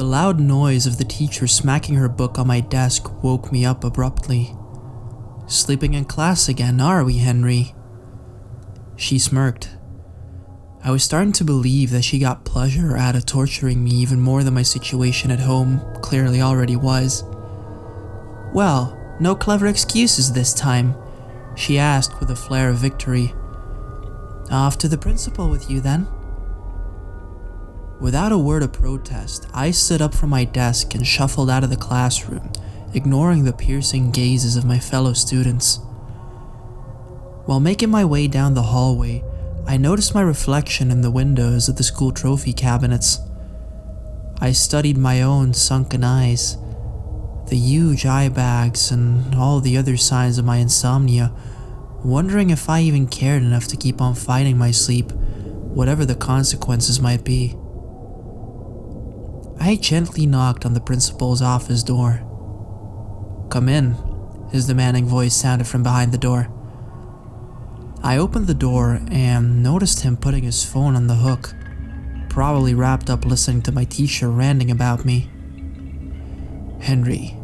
The loud noise of the teacher smacking her book on my desk woke me up abruptly. "Sleeping in class again, are we, Henry?" She smirked. I was starting to believe that she got pleasure out of torturing me even more than my situation at home clearly already was. "Well, no clever excuses this time?" she asked with a flare of victory. "Off to the principal with you then." Without a word of protest, I stood up from my desk and shuffled out of the classroom, ignoring the piercing gazes of my fellow students. While making my way down the hallway, I noticed my reflection in the windows of the school trophy cabinets. I studied my own sunken eyes, the huge eye bags, and all the other signs of my insomnia, wondering if I even cared enough to keep on fighting my sleep, whatever the consequences might be. I gently knocked on the principal's office door. "Come in," his demanding voice sounded from behind the door. I opened the door and noticed him putting his phone on the hook, probably wrapped up listening to my teacher ranting about me. "Henry,"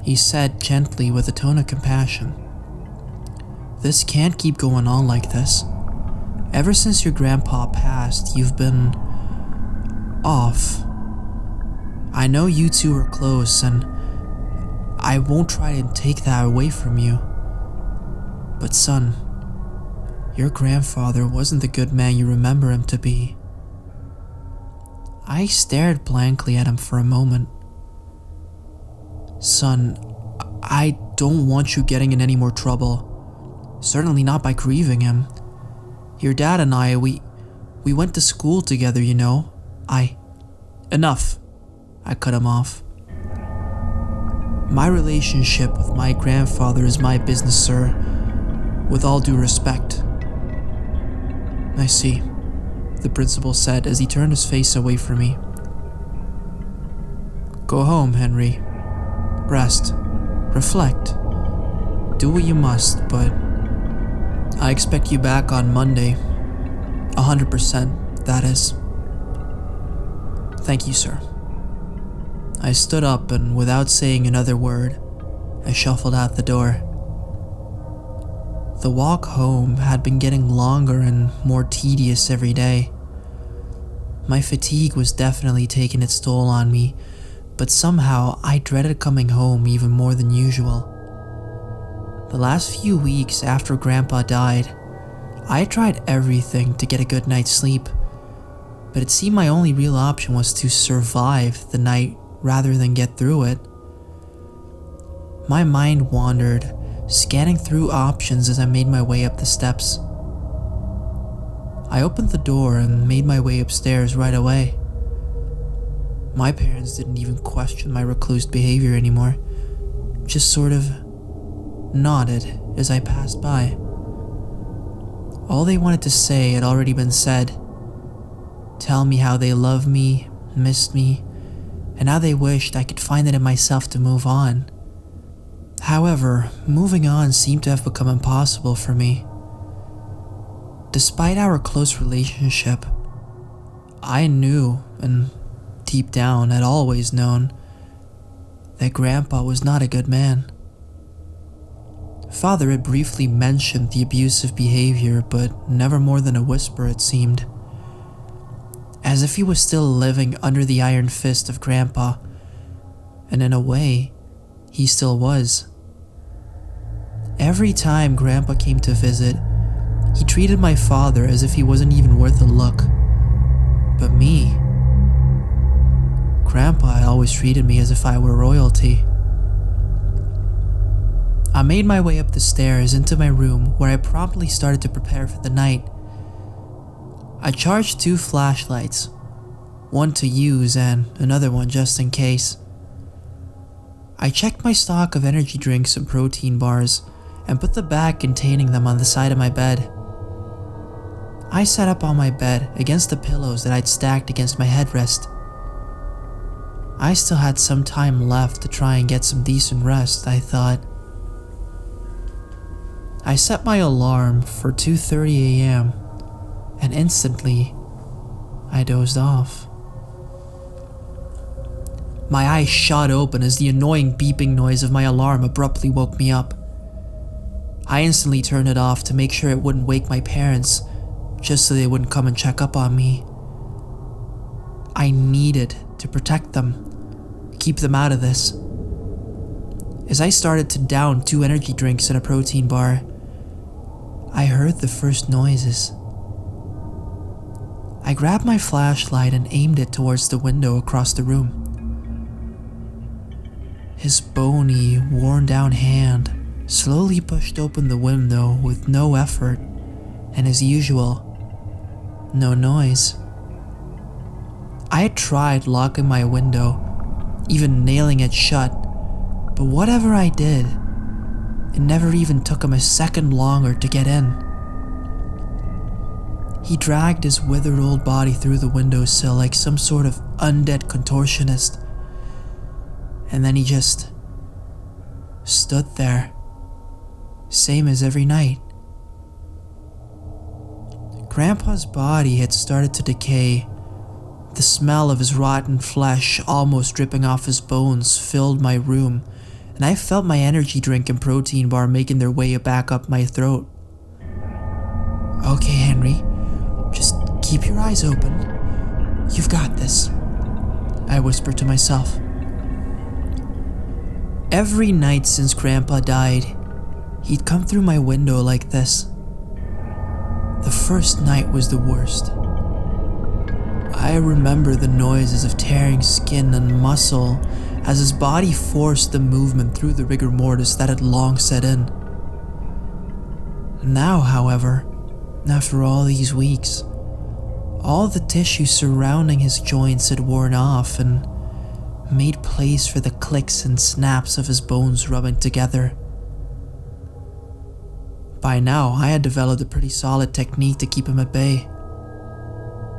he said gently with a tone of compassion. "This can't keep going on like this. Ever since your grandpa passed, you've been off. I know you two are close, and I won't try to take that away from you. But son, your grandfather wasn't the good man you remember him to be." I stared blankly at him for a moment. "Son, I don't want you getting in any more trouble. Certainly not by grieving him. Your dad and I, we went to school together, you know. Enough," I cut him off. "My relationship with my grandfather is my business, sir, with all due respect." "I see," the principal said as he turned his face away from me. "Go home, Henry. Rest. Reflect. Do what you must, but I expect you back on Monday. 100%, that is." "Thank you, sir." I stood up and without saying another word, I shuffled out the door. The walk home had been getting longer and more tedious every day. My fatigue was definitely taking its toll on me, but somehow I dreaded coming home even more than usual. The last few weeks after Grandpa died, I tried everything to get a good night's sleep, but it seemed my only real option was to survive the night rather than get through it. My mind wandered, scanning through options as I made my way up the steps. I opened the door and made my way upstairs right away. My parents didn't even question my recluse behavior anymore, just sort of nodded as I passed by. All they wanted to say had already been said. Tell me how they love me, missed me, and how they wished I could find it in myself to move on. However, moving on seemed to have become impossible for me. Despite our close relationship, I knew, and deep down had always known, that Grandpa was not a good man. Father had briefly mentioned the abusive behavior, but never more than a whisper, it seemed. As if he was still living under the iron fist of Grandpa, and in a way, he still was. Every time Grandpa came to visit, he treated my father as if he wasn't even worth a look. But me, Grandpa always treated me as if I were royalty. I made my way up the stairs into my room, where I promptly started to prepare for the night. I charged 2 flashlights, one to use and another one just in case. I checked my stock of energy drinks and protein bars and put the bag containing them on the side of my bed. I sat up on my bed against the pillows that I'd stacked against my headrest. I still had some time left to try and get some decent rest, I thought. I set my alarm for 2:30 a.m. and instantly, I dozed off. My eyes shot open as the annoying beeping noise of my alarm abruptly woke me up. I instantly turned it off to make sure it wouldn't wake my parents, just so they wouldn't come and check up on me. I needed to protect them, keep them out of this. As I started to down 2 energy drinks and a protein bar, I heard the first noises. I grabbed my flashlight and aimed it towards the window across the room. His bony, worn-down hand slowly pushed open the window with no effort, and as usual, no noise. I had tried locking my window, even nailing it shut, but whatever I did, it never even took him a second longer to get in. He dragged his withered old body through the windowsill like some sort of undead contortionist, and then he just stood there, same as every night. Grandpa's body had started to decay. The smell of his rotten flesh almost dripping off his bones filled my room, and I felt my energy drink and protein bar making their way back up my throat. "Okay, Henry, just keep your eyes open. You've got this," I whispered to myself. Every night since Grandpa died, he'd come through my window like this. The first night was the worst. I remember the noises of tearing skin and muscle as his body forced the movement through the rigor mortis that had long set in. Now, however, after all these weeks, all the tissue surrounding his joints had worn off and made place for the clicks and snaps of his bones rubbing together. By now, I had developed a pretty solid technique to keep him at bay.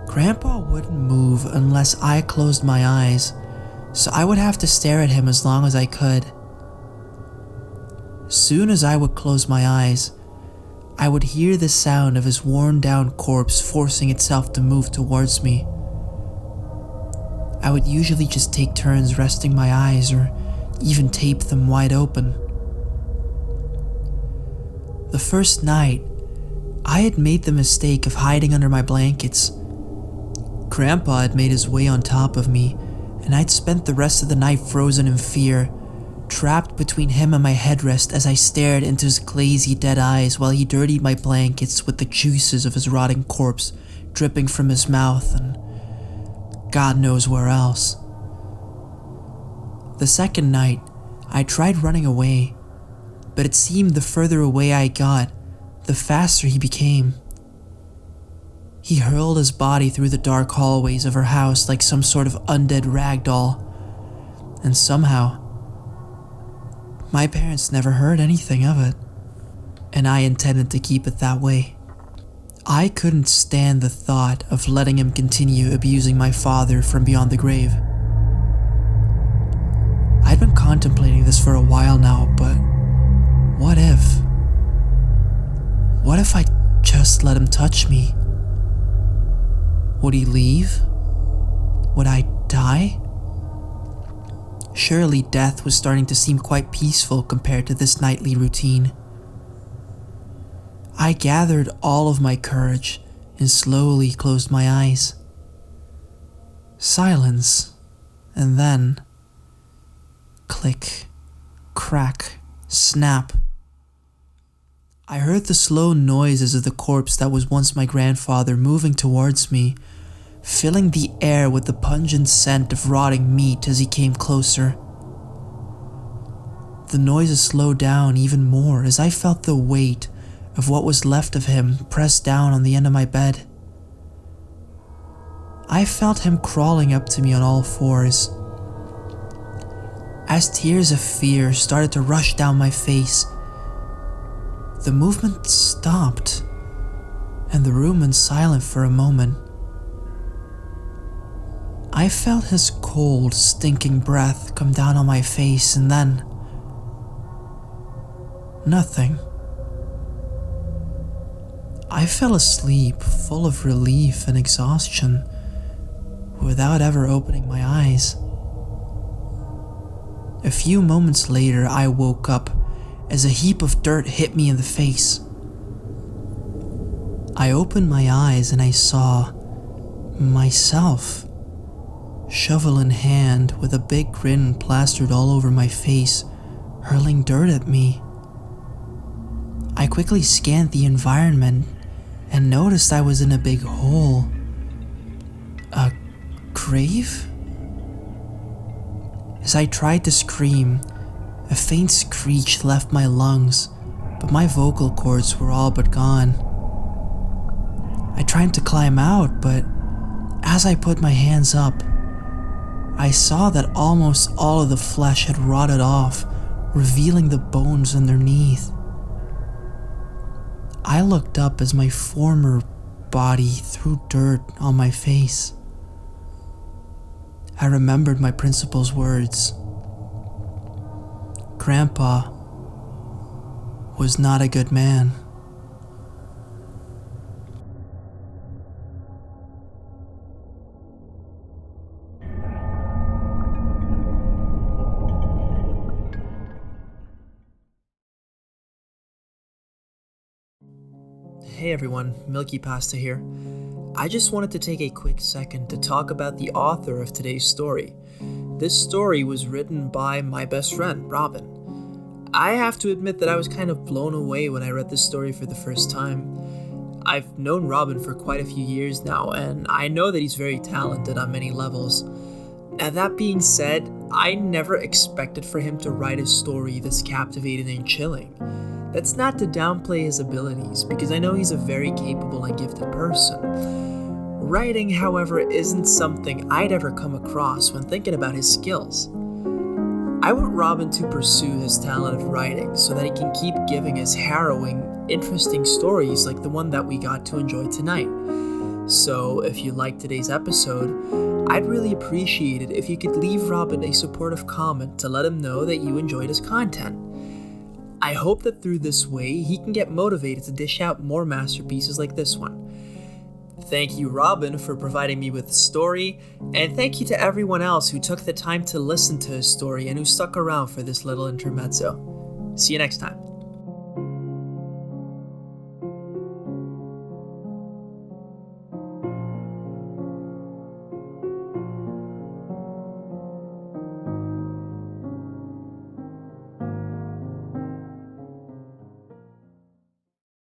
Grandpa wouldn't move unless I closed my eyes, so I would have to stare at him as long as I could. Soon as I would close my eyes, I would hear the sound of his worn-down corpse forcing itself to move towards me. I would usually just take turns resting my eyes or even tape them wide open. The first night, I had made the mistake of hiding under my blankets. Grandpa had made his way on top of me, and I'd spent the rest of the night frozen in fear, trapped between him and my headrest as I stared into his glazy dead eyes while he dirtied my blankets with the juices of his rotting corpse dripping from his mouth and God knows where else. The second night, I tried running away, but it seemed the further away I got, the faster he became. He hurled his body through the dark hallways of our house like some sort of undead ragdoll, and somehow, my parents never heard anything of it, and I intended to keep it that way. I couldn't stand the thought of letting him continue abusing my father from beyond the grave. I'd been contemplating this for a while now, but what if? What if I just let him touch me? Would he leave? Would I die? Surely death was starting to seem quite peaceful compared to this nightly routine. I gathered all of my courage and slowly closed my eyes. Silence, and then click, crack, snap. I heard the slow noises of the corpse that was once my grandfather moving towards me, filling the air with the pungent scent of rotting meat as he came closer. The noises slowed down even more as I felt the weight of what was left of him pressed down on the end of my bed. I felt him crawling up to me on all fours. As tears of fear started to rush down my face, the movement stopped, and the room went silent for a moment. I felt his cold, stinking breath come down on my face, and then nothing. I fell asleep, full of relief and exhaustion, without ever opening my eyes. A few moments later, I woke up as a heap of dirt hit me in the face. I opened my eyes and I saw myself, shovel in hand with a big grin plastered all over my face, hurling dirt at me. I quickly scanned the environment and noticed I was in a big hole. A grave? As I tried to scream, a faint screech left my lungs, but my vocal cords were all but gone. I tried to climb out, but as I put my hands up, I saw that almost all of the flesh had rotted off, revealing the bones underneath. I looked up as my former body threw dirt on my face. I remembered my principal's words. Grandpa was not a good man. Hey everyone, Creepypasta here. I just wanted to take a quick second to talk about the author of today's story. This story was written by my best friend, Robin. I have to admit that I was kind of blown away when I read this story for the first time. I've known Robin for quite a few years now, and I know that he's very talented on many levels. Now that being said, I never expected for him to write a story this captivating and chilling. That's not to downplay his abilities, because I know he's a very capable and gifted person. Writing, however, isn't something I'd ever come across when thinking about his skills. I want Robin to pursue his talent of writing so that he can keep giving us harrowing, interesting stories like the one that we got to enjoy tonight. So if you liked today's episode, I'd really appreciate it if you could leave Robin a supportive comment to let him know that you enjoyed his content. I hope that through this way, he can get motivated to dish out more masterpieces like this one. Thank you, Robin, for providing me with the story, and thank you to everyone else who took the time to listen to his story and who stuck around for this little intermezzo. See you next time.